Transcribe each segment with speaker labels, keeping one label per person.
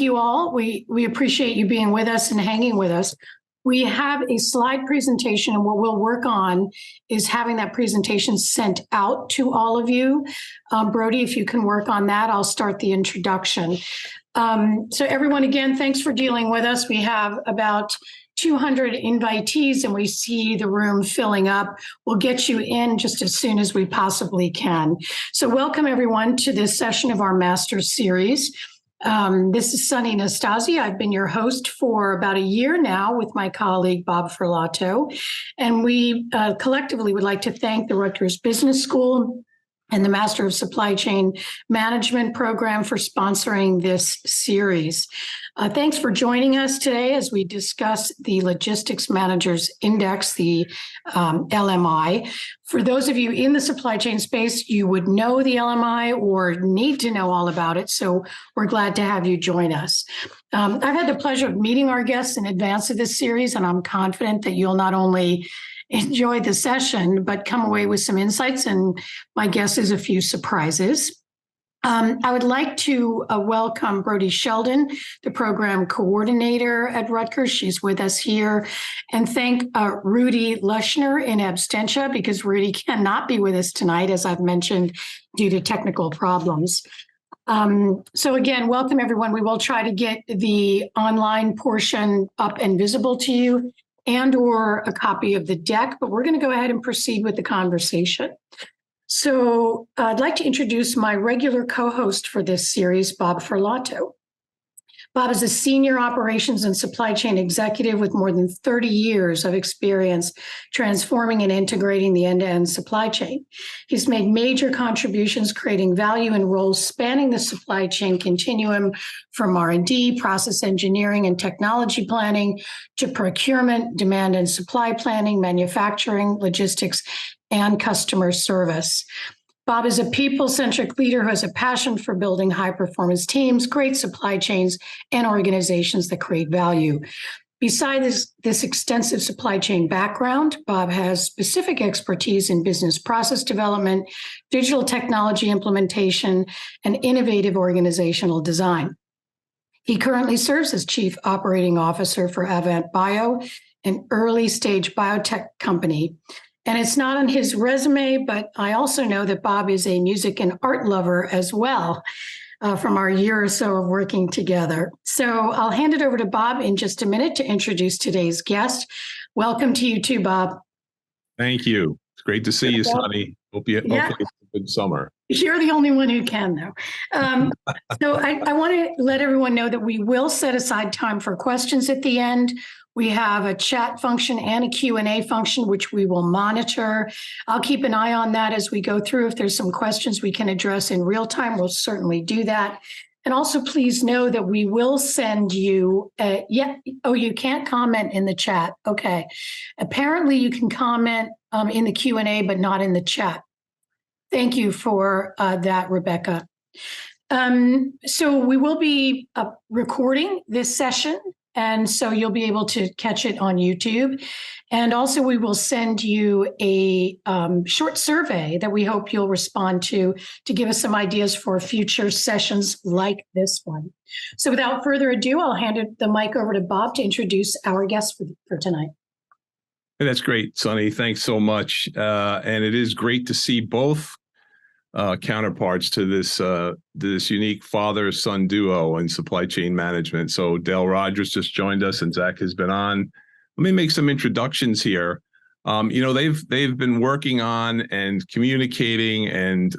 Speaker 1: thank you all. We appreciate you being with us and hanging with us. We have a slide presentation, and what we'll work on is having that presentation sent out to all of you. Brody, if you can work on that, I'll start the introduction. So everyone, again, thanks for dealing with us. We have about 200 invitees, and we see the room filling up. We'll get you in just as soon as we possibly can. So welcome, everyone, to this session of our MasterSeries. This is Sunny Nastasi. I've been your host for about a year now with my colleague, Bob Ferlato. And we collectively would like to thank the Rutgers Business School and the Master of Supply Chain Management program for sponsoring this series. Thanks for joining us today as we discuss the Logistics Managers Index, the LMI. For those of you in the supply chain space, you would know the LMI or need to know all about it, so we're glad to have you join us. I've had the pleasure of meeting our guests in advance of this series, and I'm confident that you'll not only enjoy the session, but come away with some insights, and my guess is a few surprises. I would like to welcome Brody Sheldon, the program coordinator at Rutgers. She's with us here. And thank Rudy Lushner in absentia, because Rudy cannot be with us tonight, as I've mentioned, due to technical problems. So again, welcome everyone. We will try to get the online portion up and visible to you, and or a copy of the deck, but we're going to go ahead and proceed with the conversation. So I'd like to introduce my regular co-host for this series, Bob Ferlato. Bob is a senior operations and supply chain executive with more than 30 years of experience transforming and integrating the end-to-end supply chain. He's made major contributions creating value in roles spanning the supply chain continuum from R&D, process engineering, and technology planning to procurement, demand and supply planning, manufacturing, logistics, and customer service. Bob is a people-centric leader who has a passion for building high-performance teams, great supply chains, and organizations that create value. Besides this extensive supply chain background, Bob has specific expertise in business process development, digital technology implementation, and innovative organizational design. He currently serves as Chief Operating Officer for Avant Bio, an early-stage biotech company. And it's not on his resume, but I also know that Bob is a music and art lover as well from our year or so of working together. So I'll hand it over to Bob in just a minute to introduce today's guest. Welcome to you too, Bob.
Speaker 2: Thank you. It's great to see you, Sunny. Hopefully it's a good summer.
Speaker 1: You're the only one who can, though. So I want to let everyone know that we will set aside time for questions at the end. We have a chat function and a Q&A function, which we will monitor. I'll keep an eye on that as we go through. If there's some questions we can address in real time, we'll certainly do that. And also, please know that we will send you, you can't comment in the chat. Okay. Apparently, you can comment in the Q&A, but not in the chat. Thank you for that, Rebecca. So we will be recording this session, and so you'll be able to catch it on YouTube. And also we will send you a short survey that we hope you'll respond to give us some ideas for future sessions like this one. So without further ado, I'll hand the mic over to Bob to introduce our guest for tonight.
Speaker 2: That's great, Sunny. Thanks so much. And it is great to see both counterparts to this unique father-son duo in supply chain management. So Dale Rogers just joined us, and Zach has been on. Let me make some introductions here. They've been working on and communicating and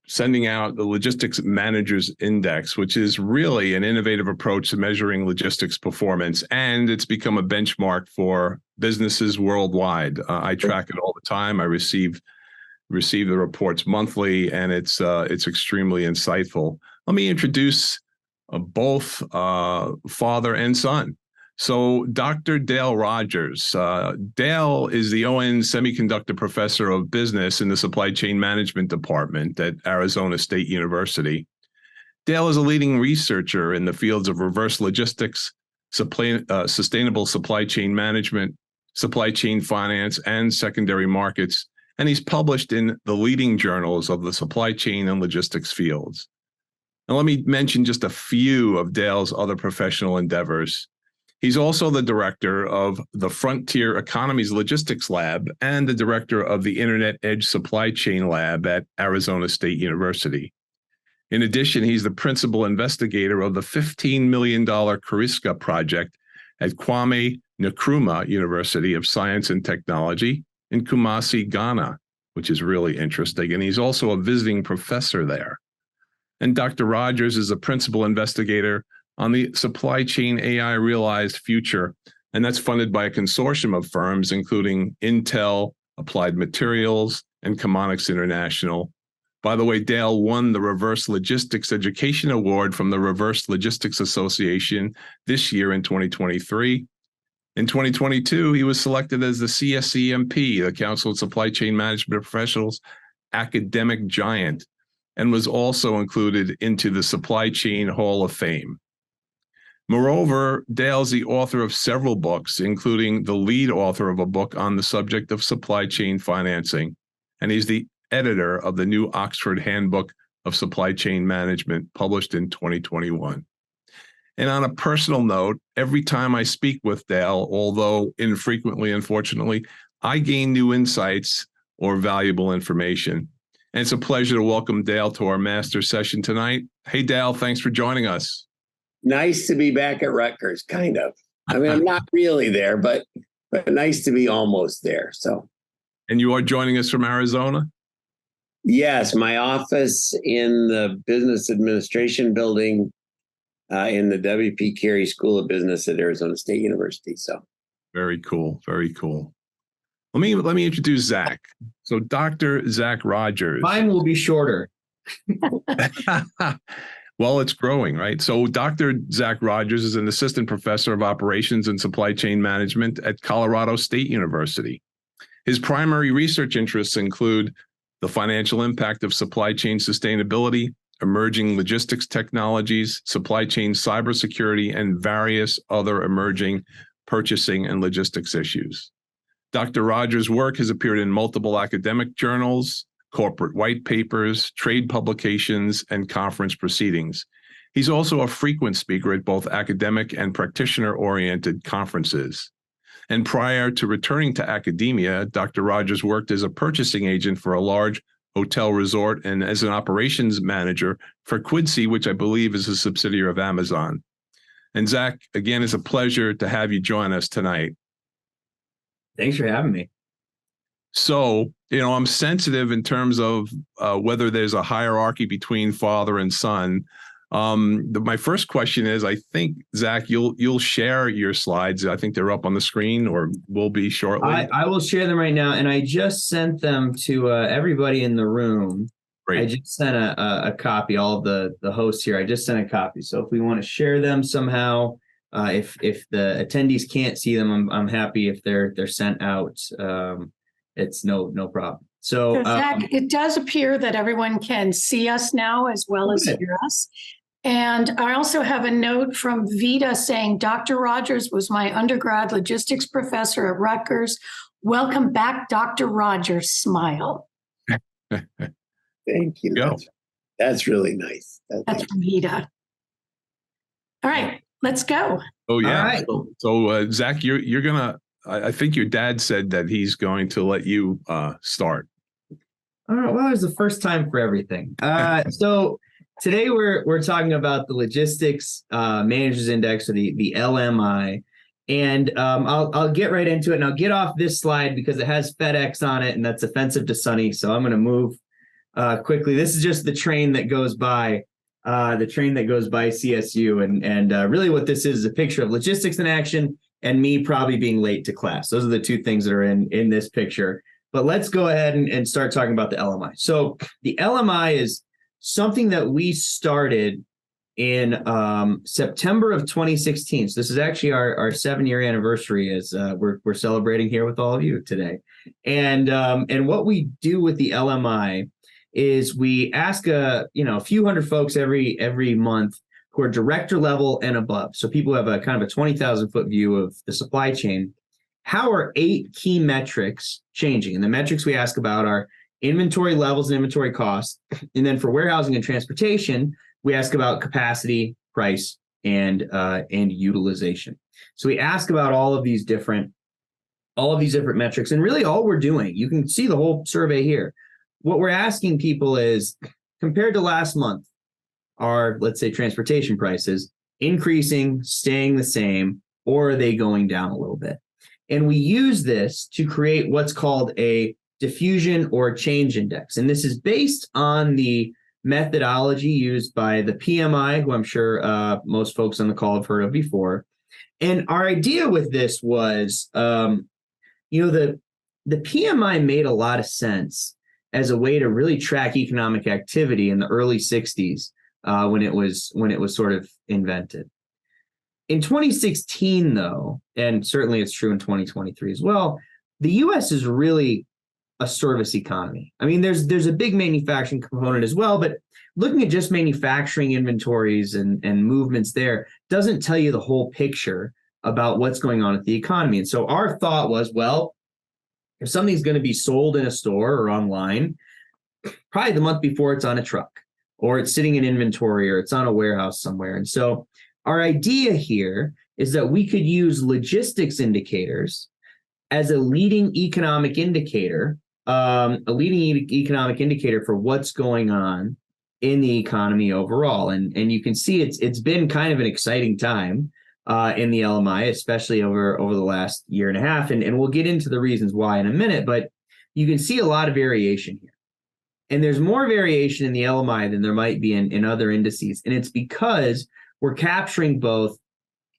Speaker 2: sending out the Logistics Managers Index, which is really an innovative approach to measuring logistics performance, and it's become a benchmark for businesses worldwide. I track it all the time. I receive the reports monthly, and it's extremely insightful. Let me introduce both father and son. So Dr. Dale Rogers. Dale is the ON Semiconductor Professor of Business in the Supply Chain Management Department at Arizona State University. Dale is a leading researcher in the fields of reverse logistics, sustainable supply chain management, supply chain finance, and secondary markets, and he's published in the leading journals of the supply chain and logistics fields. And let me mention just a few of Dale's other professional endeavors. He's also the director of the Frontier Economies Logistics Lab and the director of the Internet Edge Supply Chain Lab at Arizona State University. In addition, he's the principal investigator of the $15 million Kariska project at Kwame Nkrumah University of Science and Technology in Kumasi, Ghana, which is really interesting. And he's also a visiting professor there. And Dr. Rogers is a principal investigator on the Supply Chain AI Realized Future, and that's funded by a consortium of firms, including Intel, Applied Materials, and Chemonics International. By the way, Dale won the Reverse Logistics Education Award from the Reverse Logistics Association this year in 2023. In 2022, he was selected as the CSCMP, the Council of Supply Chain Management Professionals Academic Giant, and was also included into the Supply Chain Hall of Fame. Moreover, Dale's the author of several books, including the lead author of a book on the subject of supply chain financing, and he's the editor of the new Oxford Handbook of Supply Chain Management, published in 2021. And on a personal note, every time I speak with Dale, although infrequently, unfortunately, I gain new insights or valuable information. And it's a pleasure to welcome Dale to our master session tonight. Hey, Dale, thanks for joining us.
Speaker 3: Nice to be back at Rutgers, kind of. I mean, I'm not really there, but nice to be almost there. So,
Speaker 2: and you are joining us from Arizona?
Speaker 3: Yes, my office in the Business Administration building in the W.P. Carey School of Business at Arizona State University. So,
Speaker 2: very cool, very cool. Let me introduce Zach. So, Dr. Zach Rogers.
Speaker 4: Mine will be shorter.
Speaker 2: Well, it's growing, right? So Dr. Zach Rogers is an assistant professor of operations and supply chain management at Colorado State University. His primary research interests include the financial impact of supply chain sustainability, emerging logistics technologies, supply chain cybersecurity, and various other emerging purchasing and logistics issues. Dr. Rogers' work has appeared in multiple academic journals, corporate white papers, trade publications, and conference proceedings. He's also a frequent speaker at both academic and practitioner-oriented conferences. And prior to returning to academia, Dr. Rogers worked as a purchasing agent for a large hotel resort and as an operations manager for Quidsi, which I believe is a subsidiary of Amazon. And Zach, again, it's a pleasure to have you join us tonight.
Speaker 4: Thanks for having me.
Speaker 2: So, I'm sensitive in terms of whether there's a hierarchy between father and son. My first question is, I think, Zach, you'll share your slides. I think they're up on the screen or will be shortly.
Speaker 4: I will share them right now, and I just sent them to everybody in the room. Great. I just sent a copy, all of the hosts here. I just sent a copy. So if we want to share them somehow, if the attendees can't see them, I'm happy if they're sent out. It's no problem. So
Speaker 1: Zach, it does appear that everyone can see us now as well as hear us. And I also have a note from Vita saying, Dr. Rogers was my undergrad logistics professor at Rutgers. Welcome back, Dr. Rogers. Smile.
Speaker 3: Thank you. That's really nice.
Speaker 1: That's from Vita. All right, let's go.
Speaker 2: Oh, yeah.
Speaker 4: All right.
Speaker 2: So Zach, you're going to, I think your dad said that he's going to let you start.
Speaker 4: All right. Well, it's the first time for everything. So today we're talking about the Logistics Managers Index, or the LMI, and I'll get right into it. And I'll get off this slide because it has FedEx on it, and that's offensive to Sunny. So I'm going to move quickly. This is just the train that goes by. CSU, and really what this is a picture of logistics in action and me probably being late to class. Those are the two things that are in this picture. But let's go ahead and start talking about the LMI. So the LMI is something that we started in September of 2016. So this is actually our 7-year anniversary as we're celebrating here with all of you today. And what we do with the LMI is we ask a few hundred folks every month who are director level and above. So people who have a kind of a 20,000 foot view of the supply chain. How are 8 key metrics changing? And the metrics we ask about are inventory levels and inventory costs. And then for warehousing and transportation, we ask about capacity, price, and utilization. So we ask about all of these different metrics, and really all we're doing, you can see the whole survey here. What we're asking people is, compared to last month, are, let's say, transportation prices increasing, staying the same, or are they going down a little bit? And we use this to create what's called a diffusion or change index. And this is based on the methodology used by the PMI, who I'm sure most folks on the call have heard of before. And our idea with this was, the PMI made a lot of sense as a way to really track economic activity in the early 60s when it was sort of invented. In 2016, though, and certainly it's true in 2023 as well, the U.S. is really a service economy. I mean, there's a big manufacturing component as well, but looking at just manufacturing inventories and movements there doesn't tell you the whole picture about what's going on with the economy. And so our thought was, well, if something's going to be sold in a store or online, probably the month before it's on a truck, or it's sitting in inventory, or it's on a warehouse somewhere. And so our idea here is that we could use logistics indicators as a leading economic indicator, for what's going on in the economy overall. And you can see it's been kind of an exciting time in the LMI, especially over the last year and a half. And we'll get into the reasons why in a minute, but you can see a lot of variation here. And there's more variation in the LMI than there might be in other indices. And it's because we're capturing both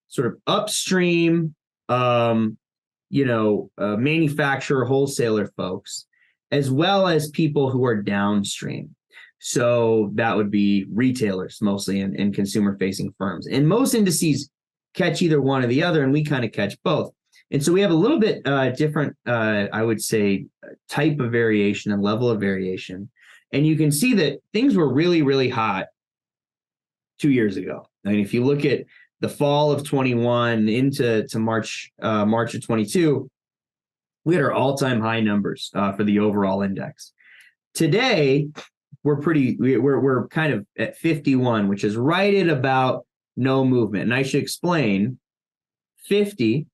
Speaker 4: sort of upstream, manufacturer, wholesaler folks, as well as people who are downstream. So that would be retailers mostly and consumer-facing firms. And most indices catch either one or the other, and we kind of catch both. And so we have a little bit different, I would say, type of variation and level of variation. And you can see that things were really, really hot 2 years ago. I mean, if you look at the fall of 21 into March of 22, we had our all-time high numbers for the overall index. Today, we're kind of at 51, which is right at about no movement. And I should explain, 50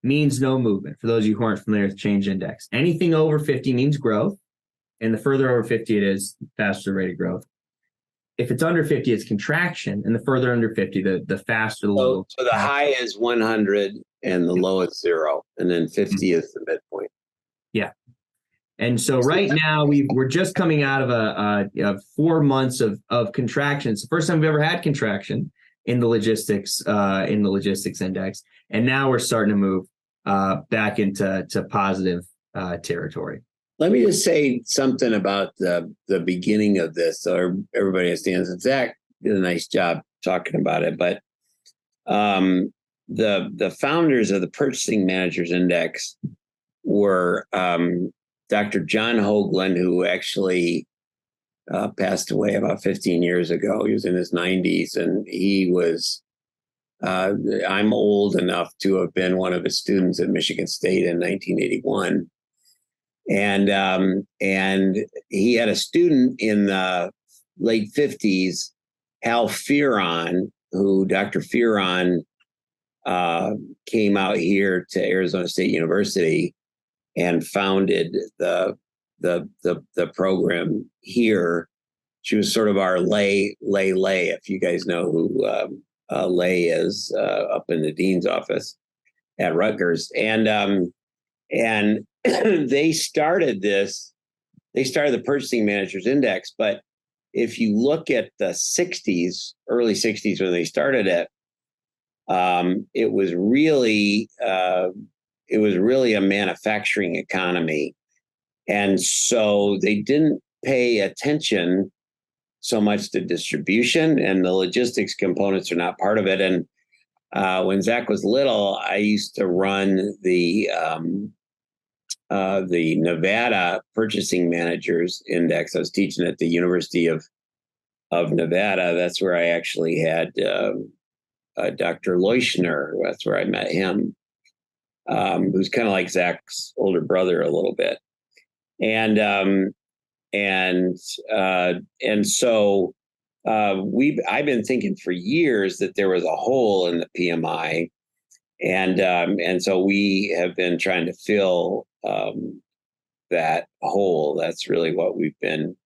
Speaker 4: means no movement. For those of you who aren't familiar with change index, anything over 50 means growth. And the further over 50 it is, faster rate of growth. If it's under 50, it's contraction. And the further under 50, the faster the low.
Speaker 3: So the high is 100 and the low is 0. And then 50 is the midpoint.
Speaker 4: Yeah. And so right now we're just coming out of 4 months of contraction. It's the first time we've ever had contraction in the logistics index. And now we're starting to move back into positive territory.
Speaker 3: Let me just say something about the beginning of this, so everybody understands. Zach did a nice job talking about it, but the founders of the Purchasing Managers Index were Dr. John Hoagland, who actually passed away about 15 years ago. He was in his 90s, and he was. I'm old enough to have been one of his students at Michigan State in 1981. And he had a student in the late 50s, Hal Fearon, who Dr. Fearon came out here to Arizona State University and founded the program here. She was sort of our Lay, if you guys know who Lay is, up in the dean's office at Rutgers. And they started the Purchasing Managers Index. But if you look at the 60s, early 60s, when they started it, it was really a manufacturing economy. And so they didn't pay attention so much to distribution, and the logistics components are not part of it. And when Zach was little, I used to run the Nevada Purchasing Managers Index. I was teaching at the University of Nevada. That's where I actually had Dr. Leuschner. That's where I met him, who's kind of like Zach's older brother a little bit. And so I've been thinking for years that there was a hole in the PMI, and so we have been trying to fill that hole. That's really what we've been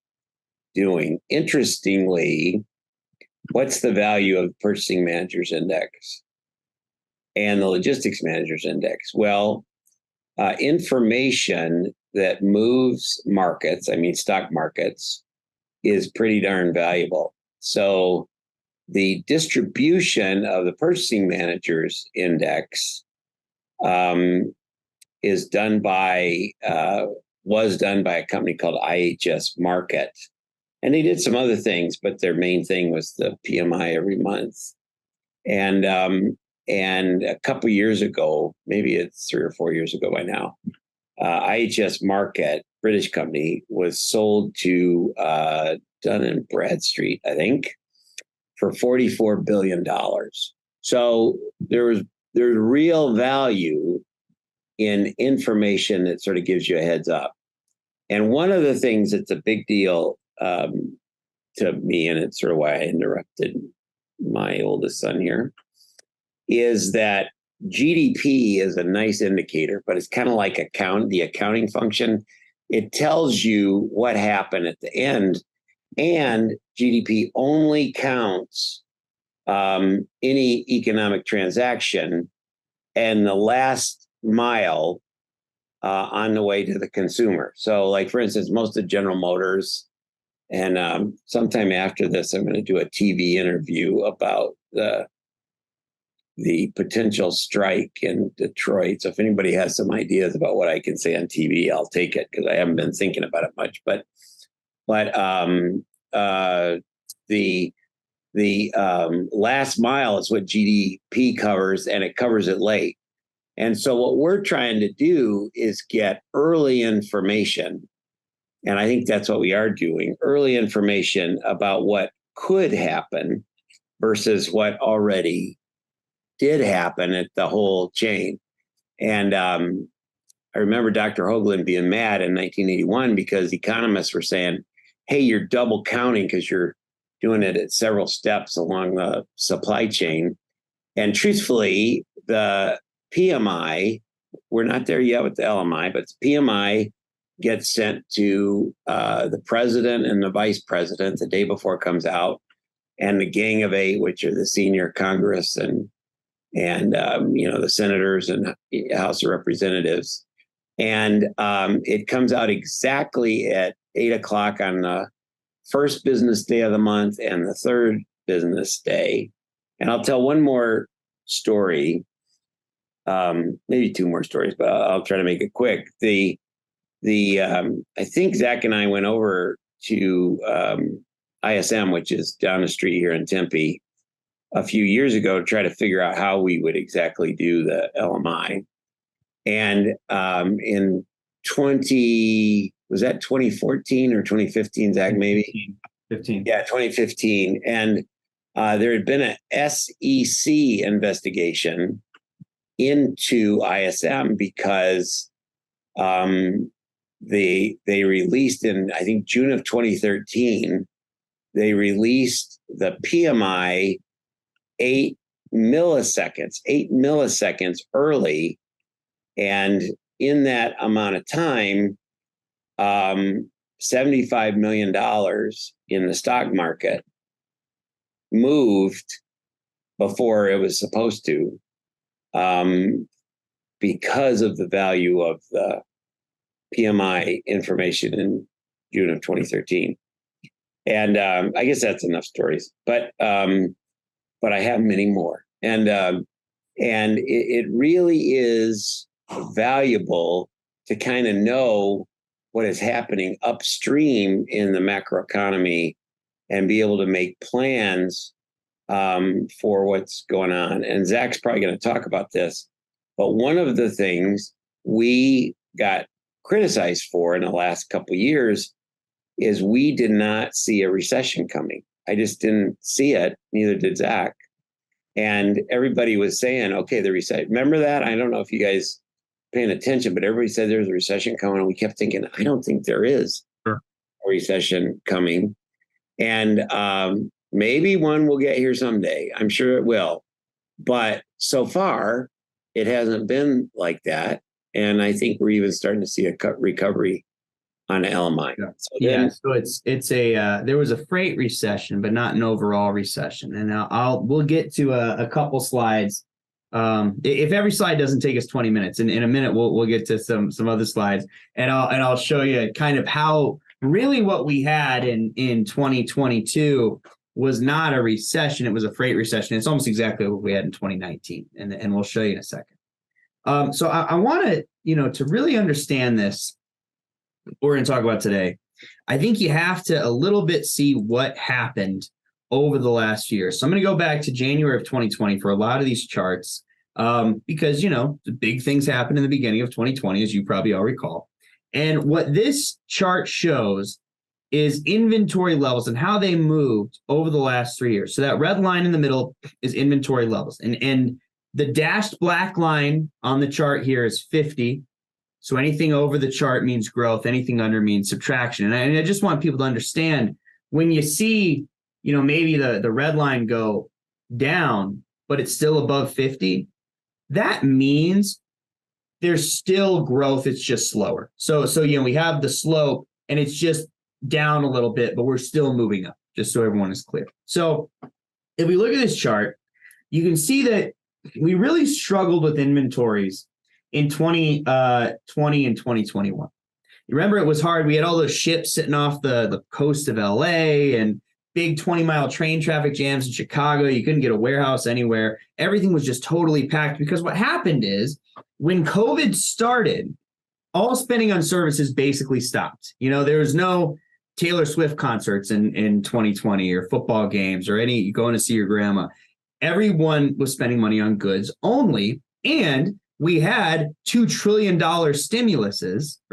Speaker 3: doing. Interestingly, what's the value of the Purchasing Managers Index and the Logistics Managers Index? Well, information that moves markets, I mean stock markets, is pretty darn valuable. So the distribution of the Purchasing Managers Index was done by a company called IHS Markit. And they did some other things, but their main thing was the PMI every month. And a couple years ago, maybe it's 3 or 4 years ago by now, IHS Markit, British company, was sold to Dun & Bradstreet, I think, for $44 billion. So there's real value in information that sort of gives you a heads up. And one of the things that's a big deal to me, and it's sort of why I interrupted my oldest son here, is that GDP is a nice indicator, but it's kind of like the accounting function. It tells you what happened at the end, and GDP only counts any economic transaction and the last mile on the way to the consumer. So, like, for instance, most of General Motors, and sometime after this, I'm going to do a TV interview about the potential strike in Detroit. So if anybody has some ideas about what I can say on TV, I'll take it, because I haven't been thinking about it much. But the last mile is what GDP covers, and it covers it late. And so what we're trying to do is get early information. And I think that's what we are doing, early information about what could happen versus what already did happen at the whole chain. And I remember Dr. Hoagland being mad in 1981 because economists were saying, hey, you're double counting because you're doing it at several steps along the supply chain. And truthfully, the PMI, we're not there yet with the LMI, but the PMI gets sent to the president and the vice president the day before it comes out, and the Gang of Eight, which are the senior Congress and the senators and House of Representatives. And it comes out exactly at 8 o'clock on the first business day of the month and the third business day. And I'll tell one more story, maybe two more stories, but I'll try to make it quick. I think Zach and I went over to ISM, which is down the street here in Tempe, a few years ago to try to figure out how we would exactly do the LMI. And in 2014 or 2015, Zach, maybe?
Speaker 4: 15.
Speaker 3: Yeah, 2015. And there had been an SEC investigation into ISM because they released in, I think, June of 2013, they released the PMI 8 milliseconds early. And in that amount of time, $75 million in the stock market moved before it was supposed to, because of the value of the PMI information in June of 2013. And I guess that's enough stories, but I have many more. And it really is valuable to kind of know what is happening upstream in the macroeconomy and be able to make plans for what's going on. And Zach's probably going to talk about this, but one of the things we got criticized for in the last couple of years is we did not see a recession coming. I just didn't see it. Neither did Zach. And everybody was saying, okay, the recession. Remember that? I don't know if you guys paying attention, but everybody said there's a recession coming. And we kept thinking, I don't think there is a recession coming. And Maybe one will get here someday. I'm sure it will. But so far, it hasn't been like that. And I think we're even starting to see a recovery on LMI.
Speaker 4: So it's a there was a freight recession, but not an overall recession. And we'll get to a couple slides. If every slide doesn't take us 20 minutes, in a minute we'll get to some other slides, and I'll show you kind of how really what we had in 2022 was not a recession; it was a freight recession. It's almost exactly what we had in 2019, and we'll show you in a second. So I want to really understand this. We're going to talk about today. I think you have to a little bit see what happened over the last year. So I'm going to go back to January of 2020 for a lot of these charts because, the big things happened in the beginning of 2020, as you probably all recall. And what this chart shows is inventory levels and how they moved over the last 3 years. So that red line in the middle is inventory levels. And the dashed black line on the chart here is 50. So anything over the chart means growth, anything under means subtraction. And I just want people to understand when you see, maybe the red line go down, but it's still above 50, that means there's still growth. It's just slower. So we have the slope and it's just down a little bit, but we're still moving up, just so everyone is clear. So if we look at this chart, you can see that we really struggled with inventories in 2020 and 2021. You remember it was hard. We had all those ships sitting off the coast of LA and big 20-mile train traffic jams in Chicago. You couldn't get a warehouse anywhere. Everything was just totally packed because what happened is when COVID started, all spending on services basically stopped. There was no Taylor Swift concerts in 2020 or football games or any going to see your grandma. Everyone was spending money on goods only, and we had $2 trillion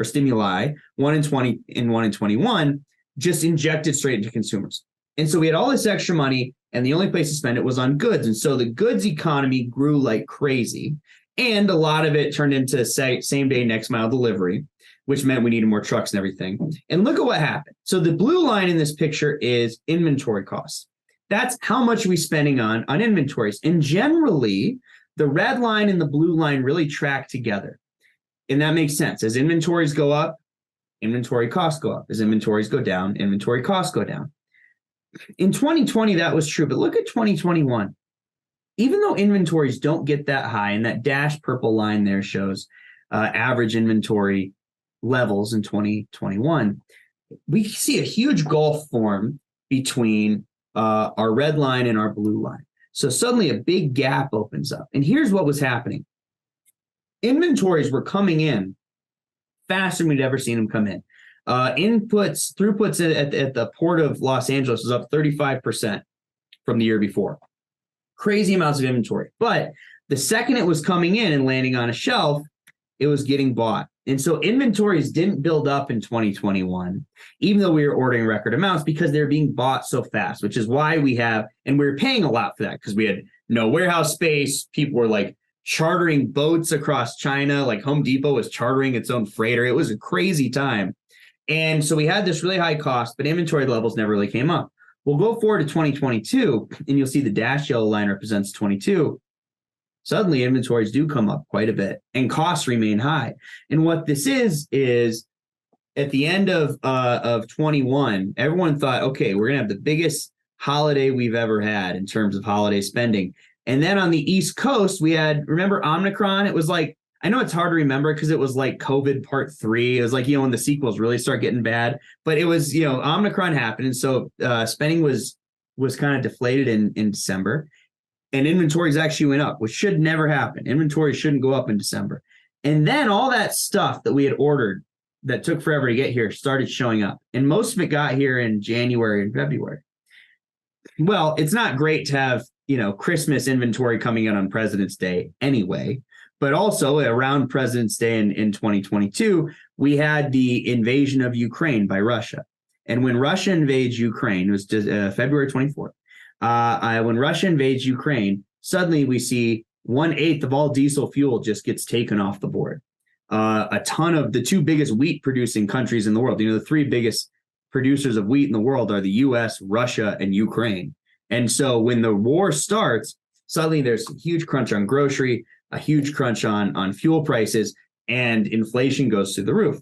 Speaker 4: stimuli, one in 20 and one in 21, just injected straight into consumers. And so we had all this extra money, and the only place to spend it was on goods. And so the goods economy grew like crazy. And a lot of it turned into same day, next mile delivery, which meant we needed more trucks and everything. And look at what happened. So the blue line in this picture is inventory costs. That's how much are we spending on inventories. And generally, the red line and the blue line really track together. And that makes sense. As inventories go up, inventory costs go up. As inventories go down, inventory costs go down. In 2020, that was true. But look at 2021. Even though inventories don't get that high, and that dashed purple line there shows average inventory levels in 2021, we see a huge gulf form between our red line and our blue line. So suddenly a big gap opens up. And here's what was happening. Inventories were coming in faster than we'd ever seen them come in. Throughputs at the port of Los Angeles was up 35% from the year before. Crazy amounts of inventory. But the second it was coming in and landing on a shelf, it was getting bought. And so inventories didn't build up in 2021, even though we were ordering record amounts, because they're being bought so fast, which is why we were paying a lot for that because we had no warehouse space. People were like chartering boats across China, like Home Depot was chartering its own freighter. It was a crazy time. And so we had this really high cost, but inventory levels never really came up. We'll go forward to 2022, and you'll see the dashed yellow line represents 22. Suddenly inventories do come up quite a bit and costs remain high. And what this is at the end of 21, everyone thought, okay, we're going to have the biggest holiday we've ever had in terms of holiday spending. And then on the East Coast, we had, remember Omicron? It was like, I know it's hard to remember because it was like COVID part 3. It was like, when the sequels really start getting bad, but it was, Omicron happened. And so spending was kind of deflated in December. And inventories actually went up, which should never happen. Inventory shouldn't go up in December. And then all that stuff that we had ordered that took forever to get here started showing up. And most of it got here in January and February. Well, it's not great to have, Christmas inventory coming in on President's Day anyway. But also around President's Day in 2022, we had the invasion of Ukraine by Russia. And when Russia invades Ukraine, it was just, February 24th. When Russia invades Ukraine, suddenly we see 1/8 of all diesel fuel just gets taken off the board. A ton of the 2 biggest wheat producing countries in the world, the 3 biggest producers of wheat in the world are the US, Russia, and Ukraine. And so when the war starts, suddenly there's a huge crunch on grocery, a huge crunch on fuel prices, and inflation goes through the roof.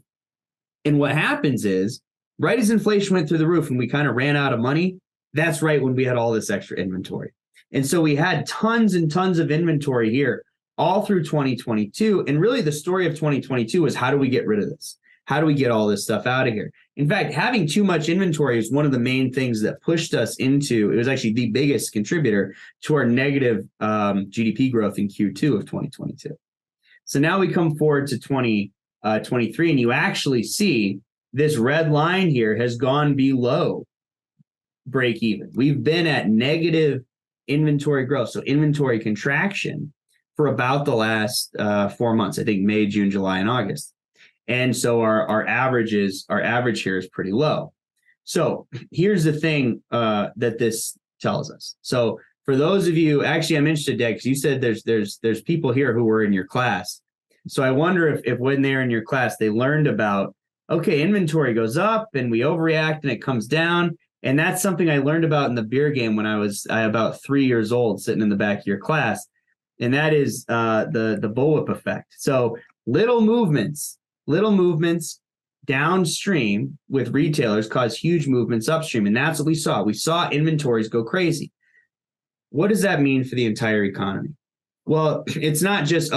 Speaker 4: And what happens is, right as inflation went through the roof and we kind of ran out of money, that's right when we had all this extra inventory. And so we had tons and tons of inventory here all through 2022. And really the story of 2022 was, how do we get rid of this? How do we get all this stuff out of here? In fact, having too much inventory is one of the main things that pushed us into, it was actually the biggest contributor to our negative GDP growth in Q2 of 2022. So now we come forward to 2023, and you actually see this red line here has gone below break even. We've been at negative inventory growth, so inventory contraction, for about the last 4 months, I think May, June, July, and August. And so our average here is pretty low. So here's the thing that this tells us. So for those of you, actually, I'm interested, Dad, because you said there's people here who were in your class. So I wonder if when they're in your class, they learned about, okay, inventory goes up and we overreact and it comes down. And that's something I learned about in the beer game when I was about 3 years old, sitting in the back of your class. And that is the bullwhip effect. So little movements downstream with retailers cause huge movements upstream. And that's what we saw. We saw inventories go crazy. What does that mean for the entire economy? Well, it's not just,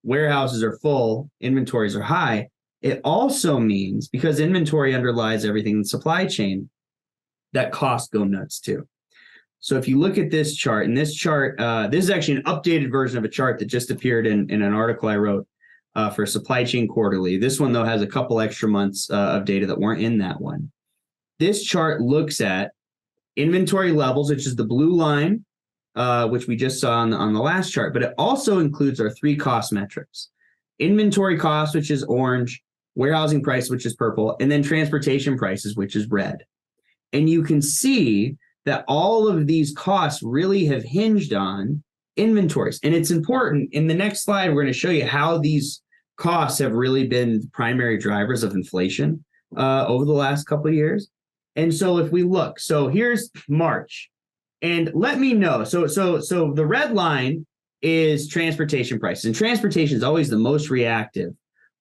Speaker 4: warehouses are full, inventories are high. It also means, because inventory underlies everything in the supply chain, that costs go nuts too. So if you look at this chart, and this chart, this is actually an updated version of a chart that just appeared in an article I wrote for Supply Chain Quarterly. This one, though, has a couple extra months of data that weren't in that one. This chart looks at inventory levels, which is the blue line, which we just saw on the last chart, but it also includes our 3 cost metrics: inventory cost, which is orange, warehousing price, which is purple, and then transportation prices, which is red. And you can see that all of these costs really have hinged on inventories. And it's important. In the next slide, we're going to show you how these costs have really been primary drivers of inflation over the last couple of years. And so if we look, so here's March, and let me know. So the red line is transportation prices, and transportation is always the most reactive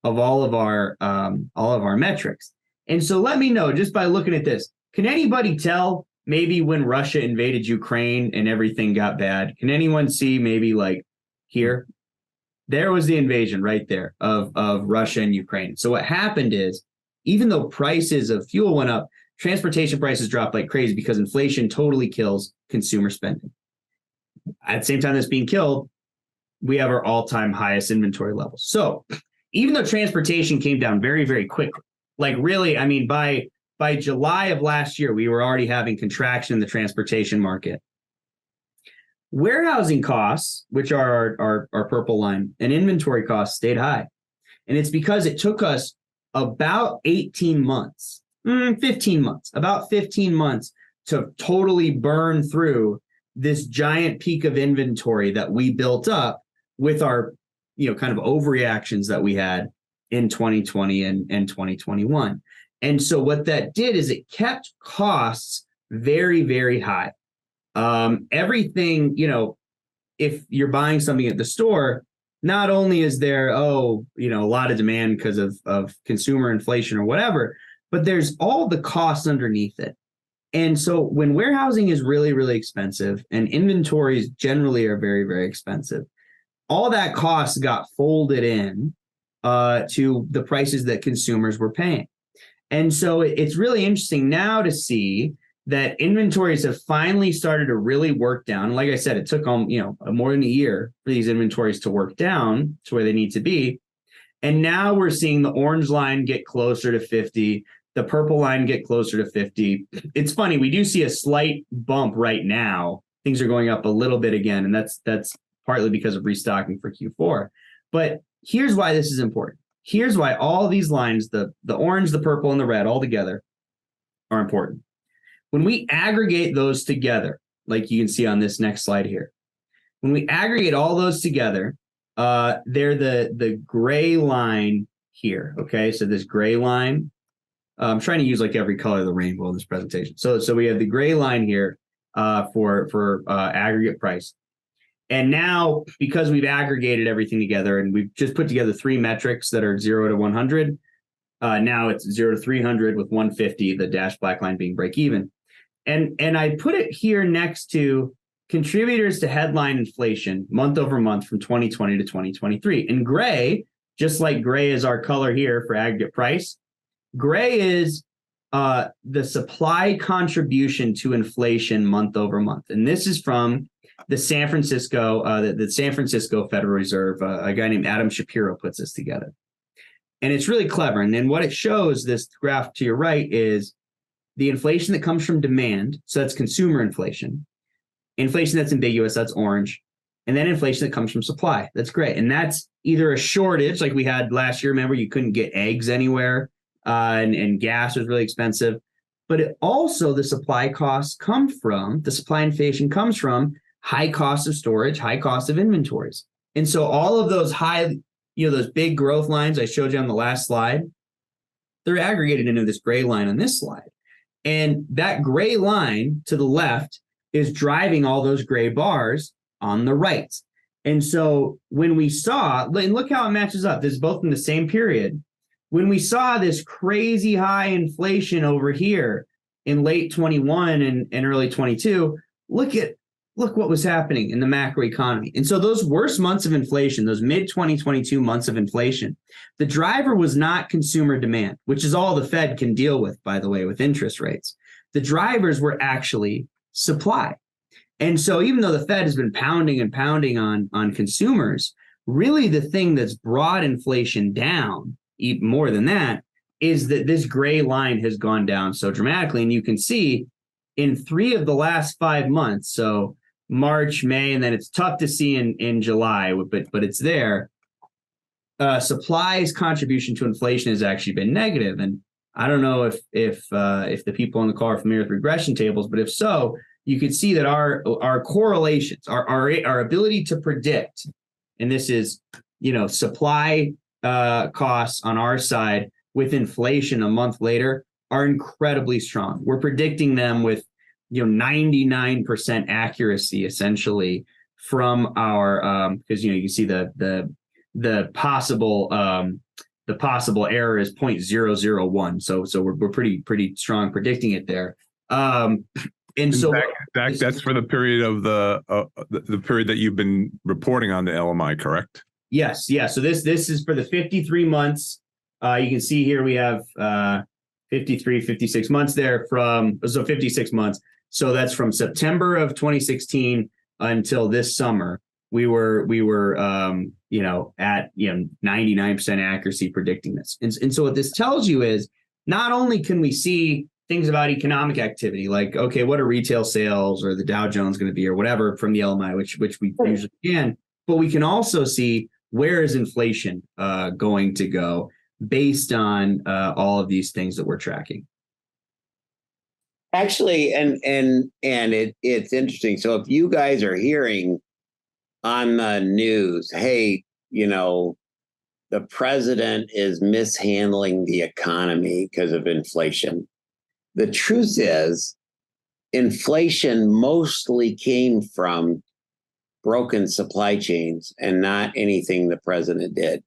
Speaker 4: of all of our metrics. And so let me know, just by looking at this, can anybody tell maybe when Russia invaded Ukraine and everything got bad? Can anyone see maybe like here? There was the invasion right there of Russia and Ukraine. So what happened is, even though prices of fuel went up, transportation prices dropped like crazy because inflation totally kills consumer spending. At the same time that's being killed, we have our all-time highest inventory levels. So even though transportation came down very, very quickly, like really, I mean, by July of last year, we were already having contraction in the transportation market. Warehousing costs, which are our purple line, and inventory costs stayed high. And it's because it took us about 15 months to totally burn through this giant peak of inventory that we built up with our, kind of overreactions that we had in 2020 and 2021. And so what that did is it kept costs very, very high. Everything, if you're buying something at the store, not only is there, a lot of demand because of consumer inflation or whatever, but there's all the costs underneath it. And so when warehousing is really, really expensive and inventories generally are very, very expensive, all that cost got folded in to the prices that consumers were paying. And so it's really interesting now to see that inventories have finally started to really work down. Like I said, it took more than a year for these inventories to work down to where they need to be. And now we're seeing the orange line get closer to 50, the purple line get closer to 50. It's funny, we do see a slight bump right now. Things are going up a little bit again, and that's partly because of restocking for Q4. But here's why this is important. Here's why all these lines, the orange, the purple, and the red all together are important. When we aggregate those together, like you can see on this next slide here, when we aggregate all those together, they're the gray line here, okay? So this gray line, I'm trying to use like every color of the rainbow in this presentation. So we have the gray line here. for aggregate price. And now, because we've aggregated everything together and we've just put together 3 metrics that are 0 to 100, now it's 0 to 300 with 150, the dashed black line being break even. And I put it here next to contributors to headline inflation month over month from 2020 to 2023. In gray, just like gray is our color here for aggregate price, gray is the supply contribution to inflation month over month. And this is from the San Francisco Federal Reserve. A guy named Adam Shapiro puts this together. And it's really clever. And then what it shows, this graph to your right, is the inflation that comes from demand. So that's consumer inflation. Inflation that's ambiguous, that's orange. And then inflation that comes from supply. That's gray. And that's either a shortage, like we had last year. Remember, you couldn't get eggs anywhere, and gas was really expensive. But it also, the supply inflation comes from high cost of storage, high cost of inventories. And so all of those those big growth lines I showed you on the last slide, they're aggregated into this gray line on this slide. And that gray line to the left is driving all those gray bars on the right. And so when we saw, and look how it matches up, this is both in the same period. When we saw this crazy high inflation over here in late 21 and early 22, look what was happening in the macro economy. And so those worst months of inflation, those mid-2022 months of inflation, the driver was not consumer demand, which is all the Fed can deal with, by the way, with interest rates. The drivers were actually supply. And so even though the Fed has been pounding and pounding on consumers, really the thing that's brought inflation down, even more than that, is that this gray line has gone down so dramatically. And you can see in 3 of the last 5 months, so March, May, and then it's tough to see in July, but it's there. Supply's contribution to inflation has actually been negative. And I don't know if the people on the call are familiar with regression tables, but if so, you could see that our correlations, our ability to predict, and this is, supply costs on our side with inflation a month later, are incredibly strong. We're predicting them with 99% accuracy essentially from our because you can see the possible error is 0.001. So we're pretty strong predicting it there. And so
Speaker 2: that's for the period of the period that you've been reporting on the LMI, correct?
Speaker 4: Yes. Yeah. So this is for the 53 months. You can see here we have 53, 56 months there so 56 months. So that's from September of 2016 until this summer. We were at 99% accuracy predicting this. And so what this tells you is not only can we see things about economic activity, like, okay, what are retail sales or the Dow Jones going to be or whatever from the LMI, which we usually can, but we can also see where is inflation going to go based on all of these things that we're tracking.
Speaker 3: Actually, and it's interesting. So if you guys are hearing on the news, hey, the president is mishandling the economy because of inflation. The truth is, inflation mostly came from broken supply chains and not anything the president did.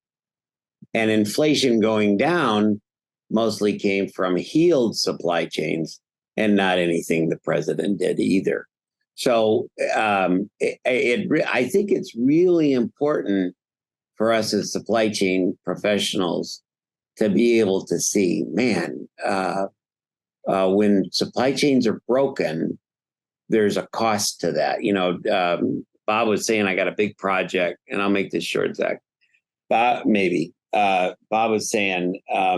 Speaker 3: And inflation going down mostly came from healed supply chains and not anything the president did either. So I think it's really important for us as supply chain professionals to be able to see, when supply chains are broken, there's a cost to that. Bob was saying, I got a big project, and I'll make this short, Zach. Bob was saying, I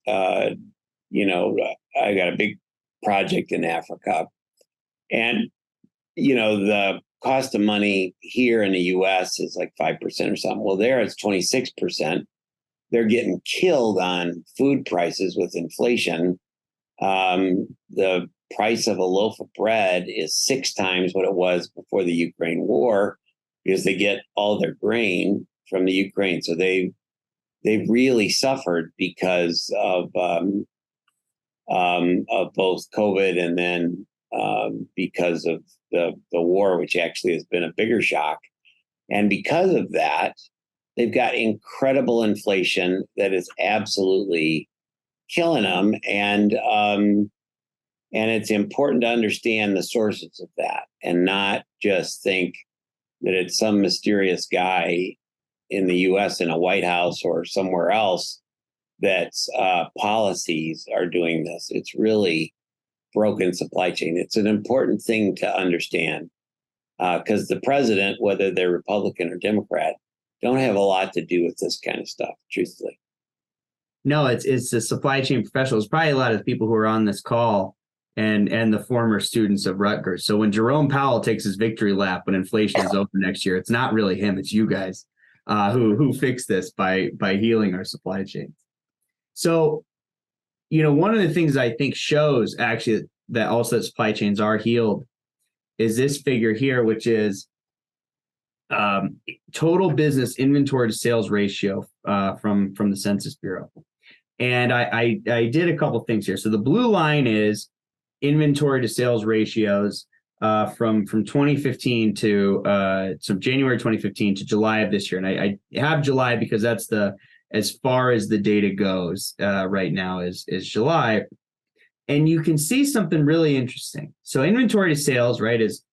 Speaker 3: got a big project in Africa. And, the cost of money here in the US is like 5% or something. Well, there it's 26%. They're getting killed on food prices with inflation. The price of a loaf of bread is 6 times what it was before the Ukraine war, because they get all their grain from the Ukraine. So they've really suffered because of both COVID and then because of the war, which actually has been a bigger shock. And because of that, they've got incredible inflation that is absolutely killing them. And it's important to understand the sources of that and not just think that it's some mysterious guy in the U.S. in a White House or somewhere else that's policies are doing this. It's really broken supply chain. It's an important thing to understand because the president, whether they're Republican or Democrat, don't have a lot to do with this kind of stuff, truthfully.
Speaker 4: No, it's the supply chain professionals, probably a lot of the people who are on this call and the former students of Rutgers. So when Jerome Powell takes his victory lap when inflation is over next year, it's not really him, it's you guys who fix this by healing our supply chains. So, one of the things I think shows actually that also that supply chains are healed is this figure here, which is total business inventory to sales ratio from the Census Bureau. And I did a couple things here. So the blue line is inventory to sales ratios from 2015 to January 2015 to July of this year. And I have July because that's as far as the data goes right now is July. And you can see something really interesting. So inventory to sales, right, is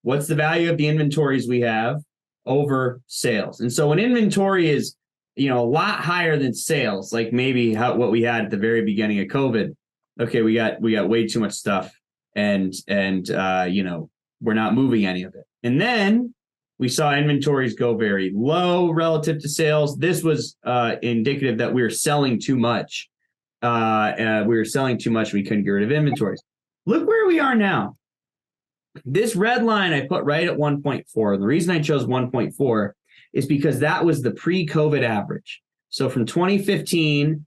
Speaker 4: what's the value of the inventories we have over sales. And so when inventory is, a lot higher than sales, like maybe what we had at the very beginning of COVID, okay, we got way too much stuff and we're not moving any of it. And then we saw inventories go very low relative to sales. This was indicative that we were selling too much. We couldn't get rid of inventories. Look where we are now. This red line I put right at 1.4. The reason I chose 1.4 is because that was the pre-COVID average. So from 2015,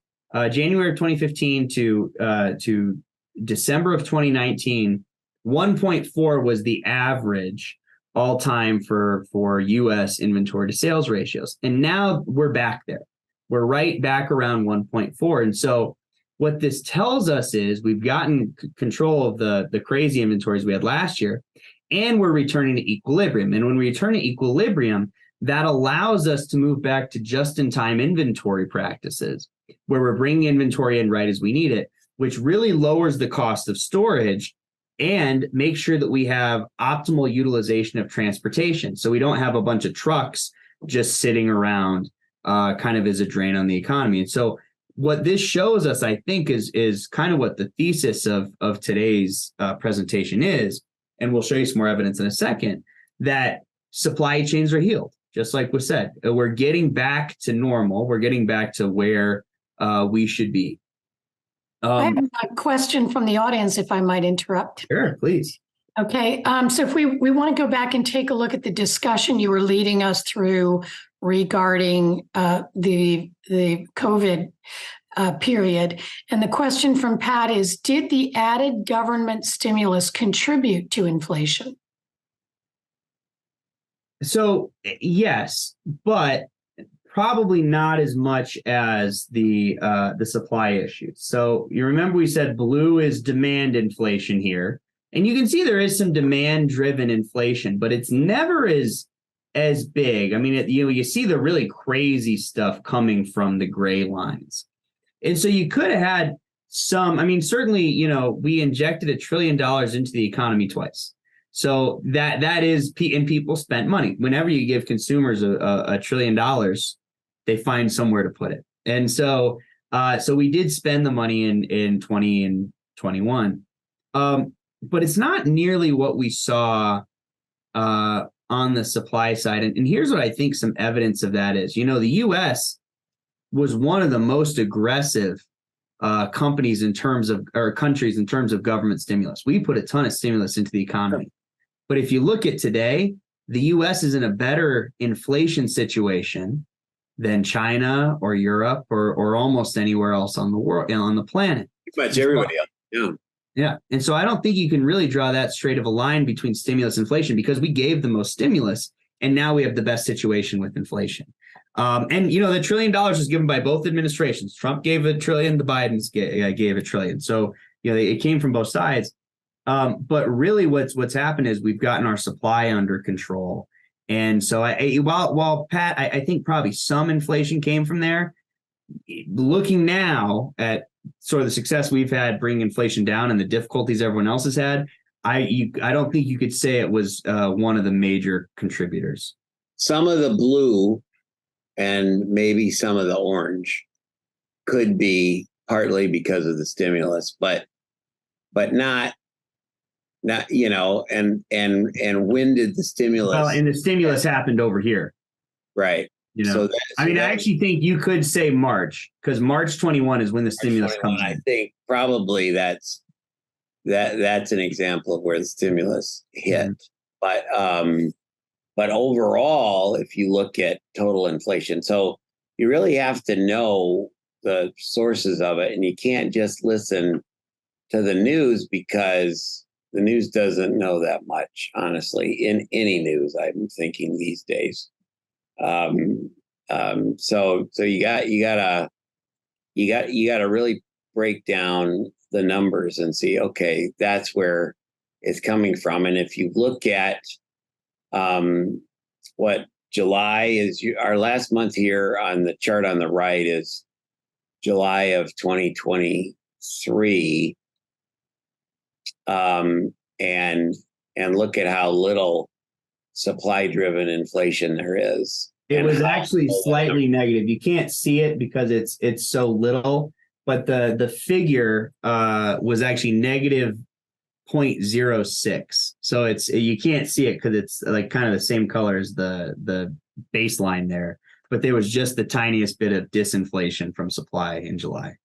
Speaker 4: January of 2015 to December of 2019, 1.4 was the average all time for U.S. inventory to sales ratios. And now we're back there. We're right back around 1.4. And so what this tells us is we've gotten control of the crazy inventories we had last year, and we're returning to equilibrium. And when we return to equilibrium, that allows us to move back to just-in-time inventory practices, where we're bringing inventory in right as we need it, which really lowers the cost of storage and makes sure that we have optimal utilization of transportation. So we don't have a bunch of trucks just sitting around kind of as a drain on the economy. And so what this shows us, I think, is kind of what the thesis of today's presentation is, and we'll show you some more evidence in a second, that supply chains are healed. Just like was said, we're getting back to normal. We're getting back to where we should be.
Speaker 1: I have a question from the audience, if I might interrupt.
Speaker 4: Sure, please.
Speaker 1: Okay, so if we want to go back and take a look at the discussion you were leading us through regarding the COVID period, and the question from Pat is, did the added government stimulus contribute to inflation?
Speaker 4: So yes, but probably not as much as the supply issues. So you remember we said blue is demand inflation here, and you can see there is some demand-driven inflation, but it's never as big. I mean, you see the really crazy stuff coming from the gray lines, and so you could have had some. I mean, certainly, we injected $1 trillion into the economy twice. So that is, and people spent money. Whenever you give consumers $1 trillion, they find somewhere to put it. And so we did spend the money in 20 and 21. But it's not nearly what we saw on the supply side. And here's what I think some evidence of that is. The U.S. was one of the most aggressive countries in terms of government stimulus. We put a ton of stimulus into the economy. But if you look at today, the U.S. is in a better inflation situation than China or Europe or almost anywhere else on the world, on the planet.
Speaker 3: Pretty much everybody else. Yeah.
Speaker 4: Yeah. And so I don't think you can really draw that straight of a line between stimulus and inflation, because we gave the most stimulus and now we have the best situation with inflation. And the $1 trillion was given by both administrations. Trump gave $1 trillion, the Bidens gave $1 trillion. So, it came from both sides. But really what's happened is we've gotten our supply under control. And so while Pat, I think probably some inflation came from there. Looking now at sort of the success we've had bringing inflation down and the difficulties everyone else has had, I don't think you could say it was one of the major contributors.
Speaker 3: Some of the blue and maybe some of the orange could be partly because of the stimulus, but not, and when did the stimulus?
Speaker 4: Well, and the stimulus happened over here.
Speaker 3: Right.
Speaker 4: So I actually think you could say March, because March 21 is when the stimulus comes in.
Speaker 3: I think probably that's an example of where the stimulus hit. Mm-hmm. But overall, if you look at total inflation, so you really have to know the sources of it, and you can't just listen to the news, because the news doesn't know that much, honestly, in any news, I'm thinking these days. So you gotta really break down the numbers and see, okay, that's where it's coming from. And if you look at what July is, our last month here on the chart on the right is July of 2023, and look at how little supply-driven inflation there is.
Speaker 4: It was actually slightly negative. You can't see it because it's so little, but the figure was actually negative 0.06. So you can't see it because it's like kind of the same color as the baseline there. But there was just the tiniest bit of disinflation from supply in July.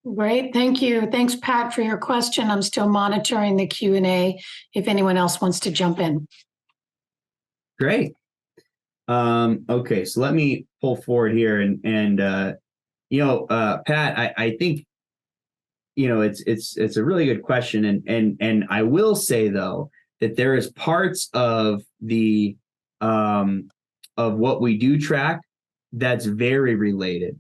Speaker 1: Great, thank you. Thanks, Pat, for your question. I'm still monitoring the Q&A if anyone else wants to jump in.
Speaker 4: Great. Okay, so let me pull forward here and Pat, I think it's a really good question, and I will say though that there is parts of the of what we do track that's very related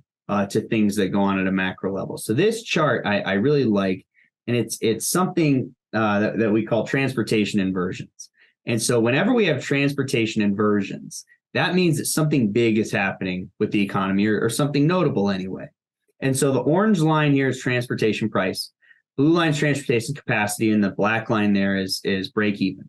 Speaker 4: to things that go on at a macro level. So this chart I really like, and it's something that we call transportation inversions. And so whenever we have transportation inversions, that means that something big is happening with the economy, or something notable anyway. And so the orange line here is transportation price, blue line is transportation capacity, and the black line there is break even.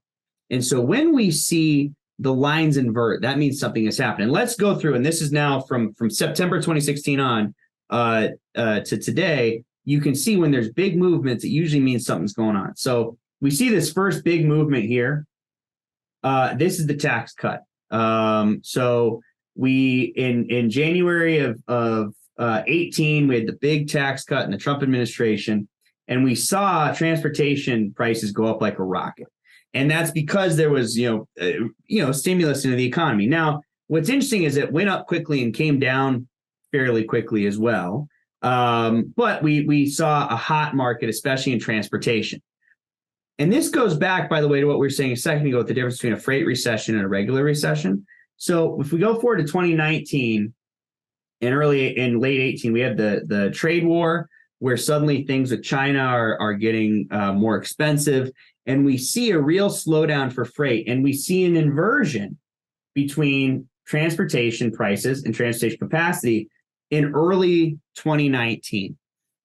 Speaker 4: And so when we see the lines invert, that means something is happening. Let's go through, and this is now from September 2016 on to today. You can see when there's big movements, it usually means something's going on. So we see this first big movement here. This is the tax cut. So we in January of 18, we had the big tax cut in the Trump administration, and we saw transportation prices go up like a rocket. And that's because there was stimulus into the economy. Now, what's interesting is it went up quickly and came down fairly quickly as well. But we saw a hot market, especially in transportation. And this goes back, by the way, to what we were saying a second ago with the difference between a freight recession and a regular recession. So if we go forward to 2019 and late 18, we had the trade war, where suddenly things with China are getting more expensive. And we see a real slowdown for freight. And we see an inversion between transportation prices and transportation capacity in early 2019.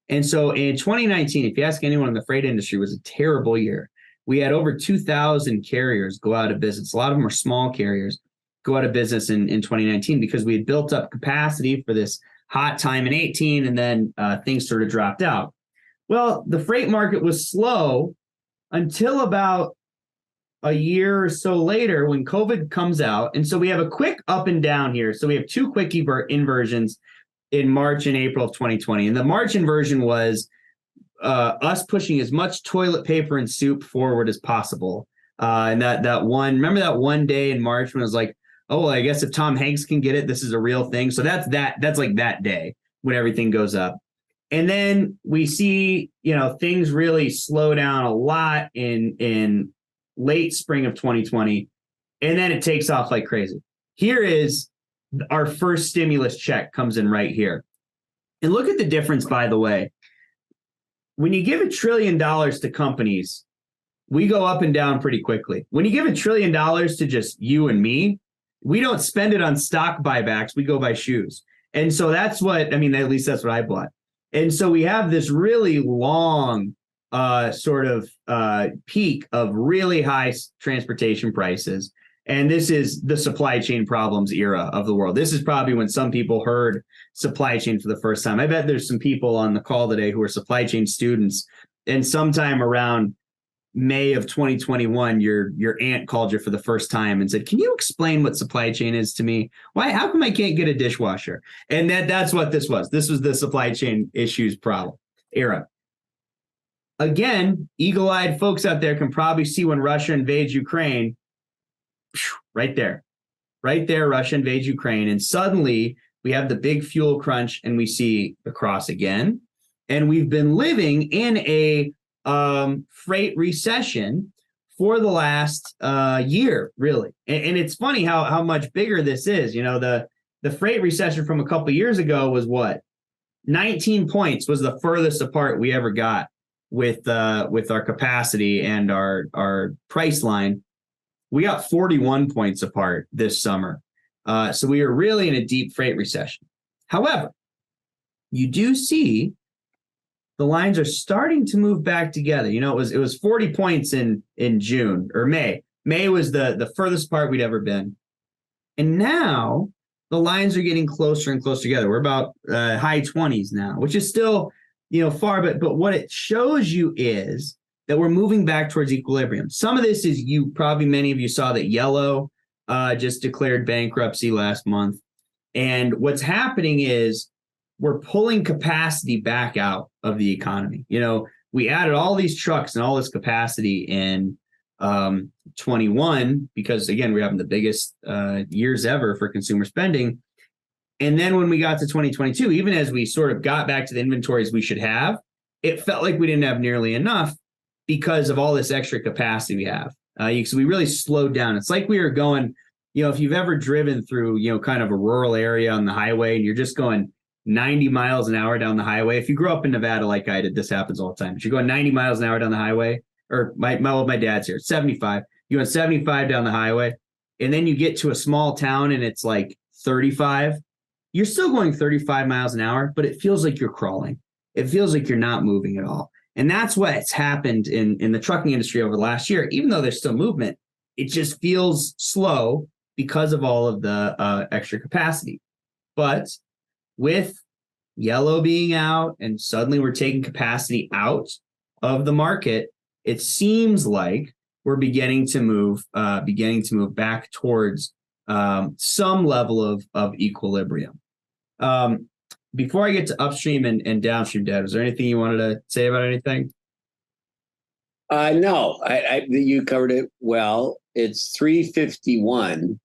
Speaker 4: And so in 2019, if you ask anyone in the freight industry, it was a terrible year. We had over 2,000 carriers go out of business. A lot of them are small carriers go out of business in 2019 because we had built up capacity for this hot time in 18, and then things sort of dropped out. Well, the freight market was slow until about a year or so later when COVID comes out. And so we have a quick up and down here. So we have two quick inversions in March and April of 2020. And the March inversion was us pushing as much toilet paper and soup forward as possible. And remember that one day in March when it was like, oh, well, I guess if Tom Hanks can get it, this is a real thing. So that's like that day when everything goes up. And then we see, things really slow down a lot in late spring of 2020. And then it takes off like crazy. Here is our first stimulus check comes in right here. And look at the difference, by the way. When you give $1 trillion to companies, we go up and down pretty quickly. When you give $1 trillion to just you and me, we don't spend it on stock buybacks. We go buy shoes. And so that's what, I mean, at least that's what I bought. And so we have this really long peak of really high transportation prices. And this is the supply chain problems era of the world. This is probably when some people heard supply chain for the first time. I bet there's some people on the call today who are supply chain students. And sometime around May of 2021, your aunt called you for the first time and said, "Can you explain what supply chain is to me? Why? How come I can't get a dishwasher?" And that's what this was. This was the supply chain issues problem era. Again, eagle-eyed folks out there can probably see when Russia invades Ukraine. Right there, Russia invades Ukraine, and suddenly we have the big fuel crunch, and we see the cross again. And we've been living in a freight recession for the last year, really. And it's funny how much bigger this is. You know, the freight recession from a couple of years ago was what? 19 points was the furthest apart we ever got with our capacity and our price line. We got 41 points apart this summer. So we are really in a deep freight recession. However, you do see the lines are starting to move back together. You know, it was 40 points in June or May. May was the furthest apart we'd ever been. And now the lines are getting closer and closer together. We're about high 20s now, which is still, far, but what it shows you is that we're moving back towards equilibrium. Some of this is many of you saw that Yellow just declared bankruptcy last month. And what's happening is we're pulling capacity back out of the economy. We added all these trucks and all this capacity in 21 because, again, we're having the biggest years ever for consumer spending. And then when we got to 2022, even as we sort of got back to the inventories we should have, it felt like we didn't have nearly enough because of all this extra capacity we have. So we really slowed down. It's like we were going, if you've ever driven through, kind of a rural area on the highway and you're just going 90 miles an hour down the highway. If you grew up in Nevada like I did, this happens all the time. But you're going 90 miles an hour down the highway, or my dad's here, 75. You go 75 down the highway, and then you get to a small town and it's like 35. You're still going 35 miles an hour, but it feels like you're crawling. It feels like you're not moving at all. And that's what's happened in the trucking industry over the last year. Even though there's still movement, it just feels slow because of all of the extra capacity. But with Yellow being out and suddenly we're taking capacity out of the market, it seems like we're beginning to move back towards some level of equilibrium. Before I get to upstream and downstream, Dad, is there anything you wanted to say about anything?
Speaker 3: No, you covered it well. It's 3:51,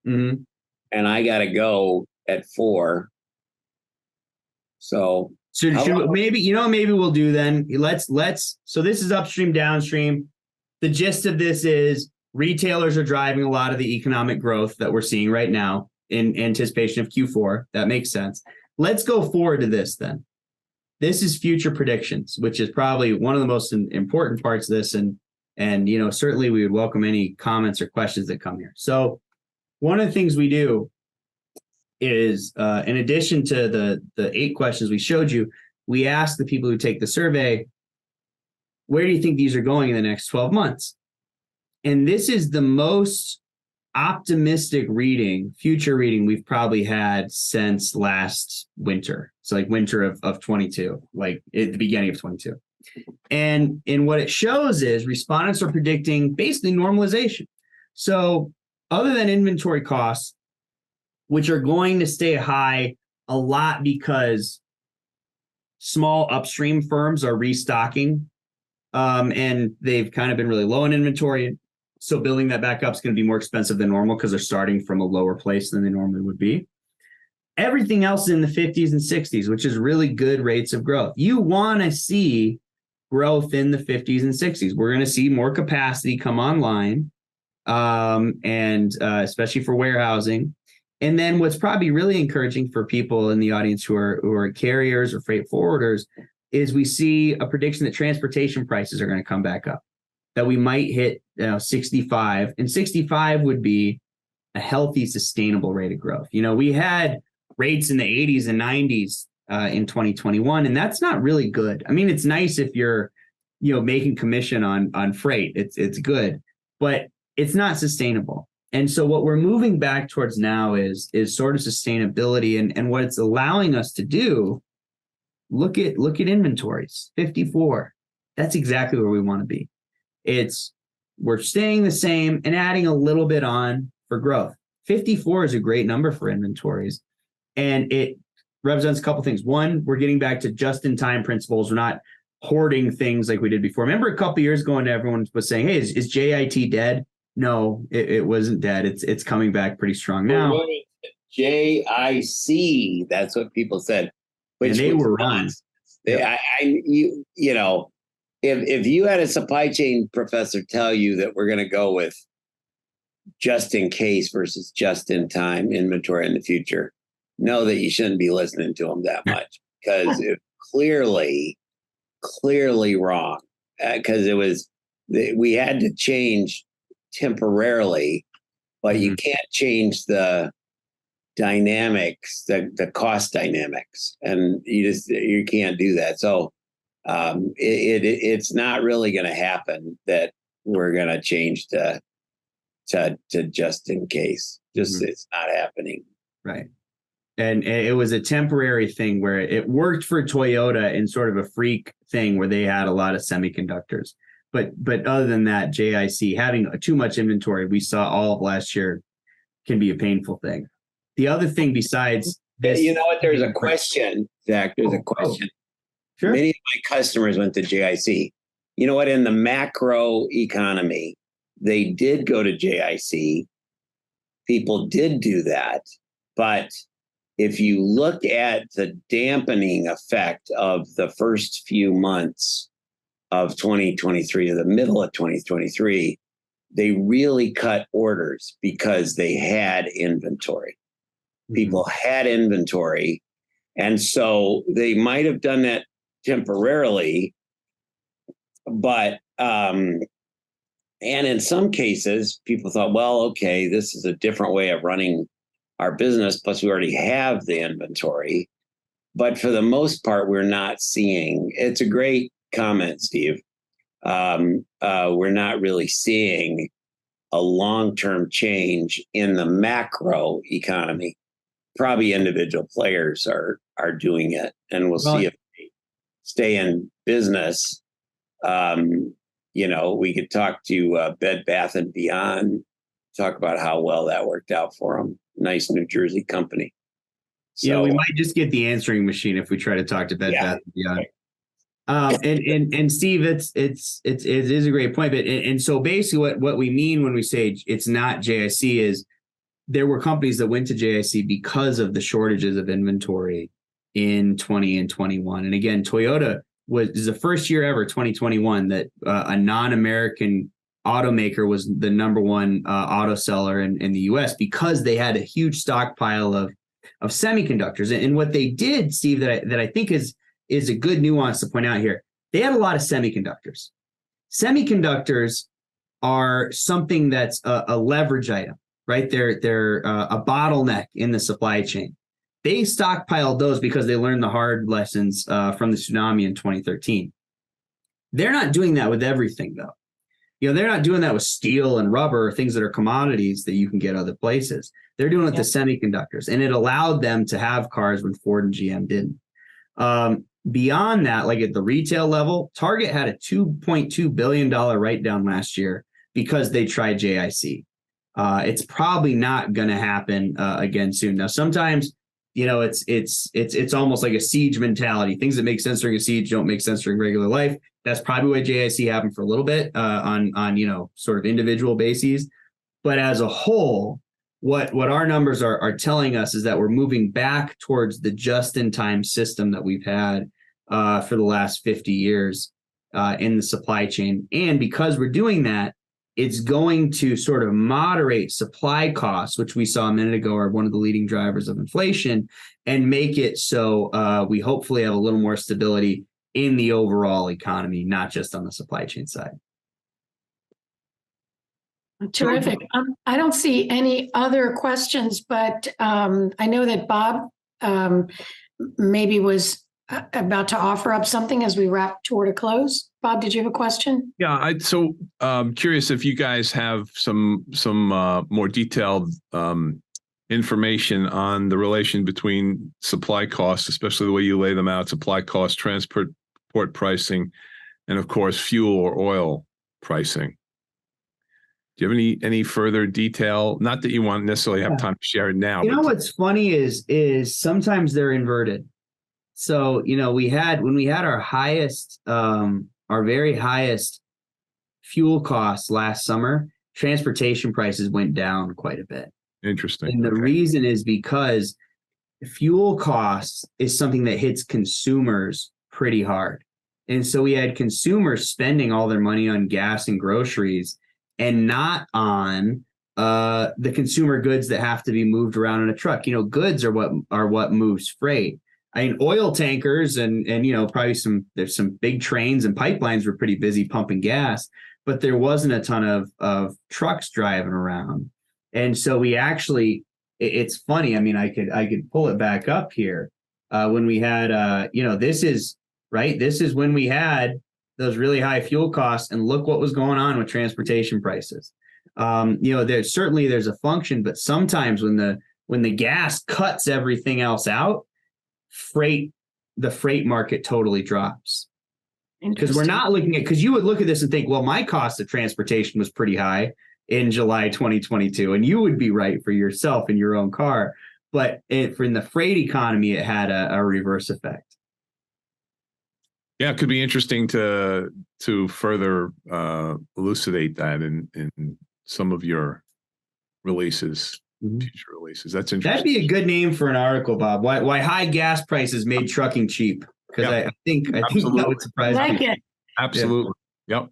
Speaker 3: and I got to go at 4. So maybe we'll do then. So this is upstream, downstream. The gist of this is retailers are driving a lot of the economic growth that we're seeing right now in anticipation of Q4. That makes sense. Let's go forward to this then. This is future predictions, which is probably one of the most important parts of this. And certainly we would welcome any comments or questions that come here. So one of the things we do is, in addition to the 8 questions we showed you, we ask the people who take the survey, where do you think these are going in the next 12 months? And this is the most optimistic future reading we've probably had since last winter. So like winter of 22, like at the beginning of 22. And what it shows is respondents are predicting basically normalization. So other than inventory costs, which are going to stay high a lot because small upstream firms are restocking, and they've kind of been really low in inventory. So building that back up is going to be more expensive than normal because they're starting from a lower place than they normally would be. Everything else is in the 50s and 60s, which is really good rates of growth. You want to see growth in the 50s and 60s. We're going to see more capacity come online, and especially for warehousing. And then what's probably really encouraging for people in the audience who are carriers or freight forwarders is we see a prediction that transportation prices are going to come back up.
Speaker 4: that we might hit 65, and 65 would be a healthy, sustainable rate of growth. We had rates in the 80s and 90s in 2021, and that's not really good. I mean, it's nice if you're, making commission on freight. It's good, but it's not sustainable. And so what we're moving back towards now is sort of sustainability, and what it's allowing us to do. Look at inventories, 54. That's exactly where we want to be. We're staying the same and adding a little bit on for growth. 54 is a great number for inventories, and it represents a couple things. One, we're getting back to just-in-time principles. We're not hoarding things like we did before. Remember a couple years ago, and everyone was saying, "Hey, is JIT dead?" No, it wasn't dead. It's coming back pretty strong now.
Speaker 3: JIC, that's what people said.
Speaker 4: And they were wrong.
Speaker 3: If you had a supply chain professor tell you that we're going to go with just in case versus just in time inventory in the future, know that you shouldn't be listening to them that much, because it's clearly wrong. Because we had to change temporarily, but you can't change the dynamics, the cost dynamics, and you can't do that. So it's not really going to happen that we're going to change to just in case. It's not happening.
Speaker 4: Right. And it was a temporary thing where it worked for Toyota in sort of a freak thing where they had a lot of semiconductors. But other than that, JIC, having too much inventory, we saw all of last year, can be a painful thing. The other thing besides this,
Speaker 3: there's a question, Zach. There's a question.
Speaker 4: Sure.
Speaker 3: Many of my customers went to JIC. You know what? In the macro economy, they did go to JIC. People did do that. But if you look at the dampening effect of the first few months of 2023 to the middle of 2023, they really cut orders because they had inventory. People had inventory. And so they might have done that temporarily, but and in some cases, people thought, well, okay, this is a different way of running our business. Plus, we already have the inventory. But for the most part, we're not seeing. It's a great comment, Steve. We're not really seeing a long-term change in the macro economy. Probably individual players are doing it, and we'll see if they stay in business. We could talk to Bed Bath and Beyond, talk about how well that worked out for them. Nice New Jersey company.
Speaker 4: So, we might just get the answering machine if we try to talk to Bed Bath and Beyond. And Steve, it is a great point. But and so basically, what we mean when we say it's not JIC is there were companies that went to JIC because of the shortages of inventory in 20 and 21. And again, Toyota is the first year ever, 2021, that a non-American automaker was the number one auto seller in the U.S. because they had a huge stockpile of semiconductors. And what they did, Steve, that I think is a good nuance to point out here, they had a lot of semiconductors. Semiconductors are something that's a leverage item, right? They're a bottleneck in the supply chain. They stockpiled those because they learned the hard lessons from the tsunami in 2013. They're not doing that with everything, though. They're not doing that with steel and rubber, things that are commodities that you can get other places. They're doing it with the semiconductors, and it allowed them to have cars when Ford and GM didn't. Beyond that, like at the retail level, Target had a $2.2 billion write-down last year because they tried JIC. It's probably not going to happen again soon. Now, sometimes, it's almost like a siege mentality. Things that make sense during a siege don't make sense during regular life. That's probably why JIC happened for a little bit on sort of individual bases. But as a whole, what our numbers are telling us is that we're moving back towards the just-in-time system that we've had for the last 50 years in the supply chain. And because we're doing that, it's going to sort of moderate supply costs, which we saw a minute ago are one of the leading drivers of inflation, and make it so we hopefully have a little more stability in the overall economy, not just on the supply chain side.
Speaker 1: Terrific. I don't see any other questions, but I know that Bob maybe was about to offer up something as we wrap toward a close. Bob, did you have a question?
Speaker 2: Yeah, curious if you guys have some more detailed information on the relation between supply costs, especially the way you lay them out, supply costs, transport pricing, and of course, fuel or oil pricing. Do you have any further detail? Not that you want necessarily have time to share it now.
Speaker 4: You know what's funny is sometimes they're inverted. So, when we had our highest, our very highest fuel costs last summer, transportation prices went down quite a bit.
Speaker 2: Interesting.
Speaker 4: And the reason is because fuel costs is something that hits consumers pretty hard. And so we had consumers spending all their money on gas and groceries and not on the consumer goods that have to be moved around in a truck. Goods are what moves freight. I mean, oil tankers and probably there's some big trains and pipelines were pretty busy pumping gas, but there wasn't a ton of trucks driving around. And so we actually, it's funny. I mean, I could pull it back up here when we had, this is when we had those really high fuel costs, and look what was going on with transportation prices. There's a function, but sometimes when the gas cuts everything else out, the freight market totally drops. Because we're not looking at, because you would look at this and think, well, my cost of transportation was pretty high in July 2022, and you would be right for yourself in your own car. But in the freight economy, it had a reverse effect.
Speaker 2: Yeah, it could be interesting to further elucidate that in some of your releases, future releases. That's interesting.
Speaker 4: That'd be a good name for an article, Bob. Why high gas prices made trucking cheap? Because I think that would surprise
Speaker 1: like
Speaker 4: people.
Speaker 1: it.
Speaker 2: Absolutely. Yep.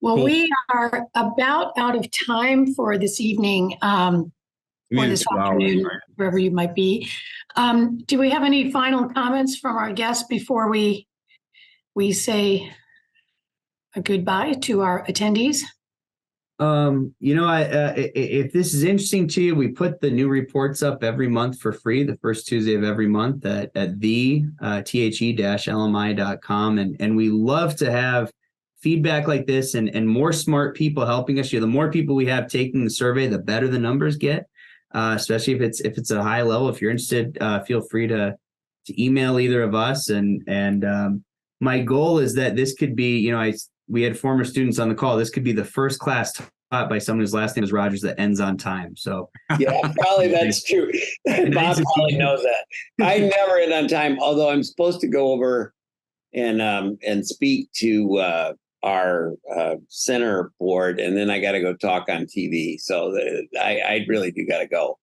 Speaker 1: Well,
Speaker 2: Cool.
Speaker 1: we are about out of time for this evening, or this afternoon, wherever you might be. Do we have any final comments from our guests before we say a goodbye to our attendees?
Speaker 4: If this is interesting to you, we put the new reports up every month for free, the first Tuesday of every month at the-lmi.com. And we love to have feedback like this and more smart people helping us. The more people we have taking the survey, the better the numbers get, especially if it's a high level. If you're interested, feel free to email either of us. And my goal is that this could be, we had former students on the call. This could be the first class taught by someone whose last name is Rogers that ends on time. So
Speaker 3: yeah, probably that's true. Bob probably knows that. I never end on time, although I'm supposed to go over and speak to our center board, and then I got to go talk on TV. So I really do got to go.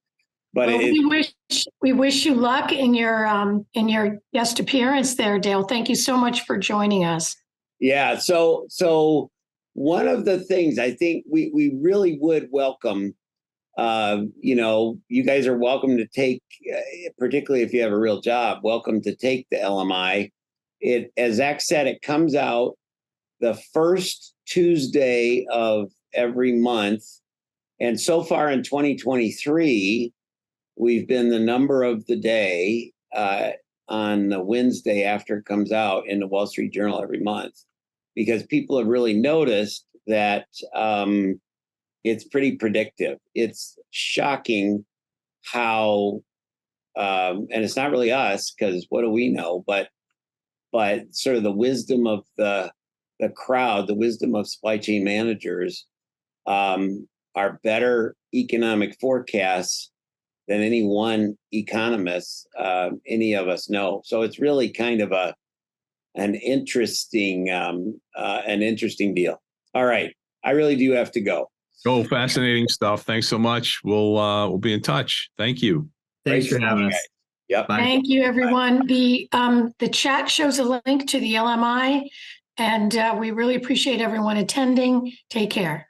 Speaker 3: But
Speaker 1: we wish you luck in your guest appearance there, Dale. Thank you so much for joining us. Yeah.
Speaker 3: So one of the things I think we really would welcome, you guys are welcome to take, particularly if you have a real job, welcome to take the LMI. It, as Zach said, it comes out the first Tuesday of every month. And so far in 2023, we've been the number of the day on the Wednesday after it comes out in the Wall Street Journal every month, because people have really noticed that it's pretty predictive. It's shocking how, and it's not really us, because what do we know, but sort of the wisdom of the crowd, the wisdom of supply chain managers are better economic forecasts than any one economist any of us know. So it's really kind of an interesting deal. All right, I really do have to go.
Speaker 2: Oh, fascinating stuff. Thanks so much. We'll be in touch. Thank you.
Speaker 4: Thanks for having us.
Speaker 3: Yep.
Speaker 4: Bye.
Speaker 1: Thank you, everyone. The chat shows a link to the LMI, and we really appreciate everyone attending. Take care.